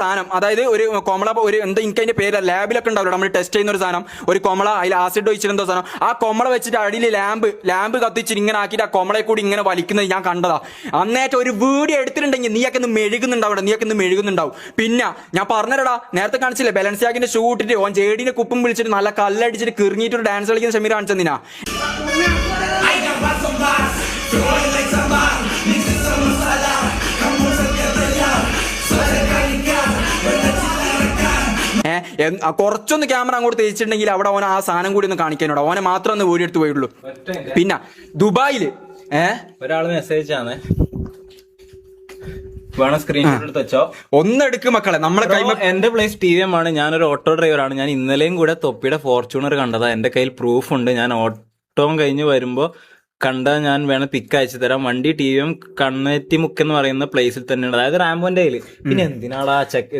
സാധനം, അതായത് ഒരു കൊമള ഒരു എന്താ എനിക്ക് അതിന്റെ പേര് ലാബിലൊക്കെ ഉണ്ടാവില്ല, നമ്മൾ ടെസ്റ്റ് ചെയ്യുന്ന ഒരു സാധനം, ഒരു കൊമള അതിൽ ആസിഡ് ഒഴിച്ചിരുന്ന സാധനം, ആ കൊമള വെച്ചിട്ട് അടിയിൽ ലാമ്പ് കത്തിച്ചിട്ട് ഇങ്ങനെ ആക്കിയിട്ട് ആ കൊമളയെ കൂടി ഇങ്ങനെ വലിക്കുന്നത് ഞാൻ കണ്ടതാ. അന്നേറ്റം ഒരു വീഡിയോ എടുത്തിട്ടുണ്ടെങ്കിൽ നീയൊക്കെ ഒന്ന് മെഴുകുന്നുണ്ടാവും, നീയൊക്കെ ഒന്ന് മെഴുകുന്നുണ്ടാവും. പിന്നെ ഞാൻ പറഞ്ഞിരടാ, നേരത്തെ കാണിച്ചില്ലേ ബലൻസിയാഗിന്റെ ഷൂ ഇട്ടിട്ട് ഓൻ ജേഡിനെ കുപ്പും വിളിച്ചിട്ട് നല്ല കല്ലടിച്ചിട്ട് കിറങ്ങിയിട്ട് ഒരു ഡാൻസ് കളിക്കുന്ന ഷമീർ കാണിച്ചെന്തിനാ? കുറച്ചൊന്ന് ക്യാമറ അങ്ങോട്ട് തിരിച്ചിട്ടുണ്ടെങ്കിൽ അവിടെ ഓന ആ സാധനം കൂടി ഒന്ന് കാണിക്കാനോട്, ഓനെ മാത്രം ഒന്ന് വീഡിയോ എടുത്ത് പോയിട്ടുള്ളൂ. പിന്നെ ദുബായില് ഒരാള് മെസ്സേജ് ആണ്, വേണം സ്ക്രീൻഷോട്ട് എടുത്ത് വെച്ചോ. ഒന്നെടുക്ക് മക്കളെ, നമ്മളെ കൈമ. എന്റെ പ്ലേസ് TVM ആണ്, ഞാനൊരു ഓട്ടോ ഡ്രൈവറാണ്. ഞാൻ ഇന്നലെയും കൂടെ തൊപ്പിയുടെ ഫോർച്യൂണർ കണ്ടതാ, എന്റെ കയ്യിൽ പ്രൂഫ് ഉണ്ട്. ഞാൻ ഓട്ടോ കഴിഞ്ഞ് വരുമ്പോ കണ്ട, ഞാൻ വേണം പിക്ക് അയച്ചു തരാം. വണ്ടി TVM കണ്ണേറ്റിമുക്ക് എന്ന് പറയുന്ന പ്ലേസിൽ തന്നെയാണ്, അതായത് റാംബോന്റെ കയ്യിൽ. പിന്നെ എന്തിനാടാ ചെക്ക്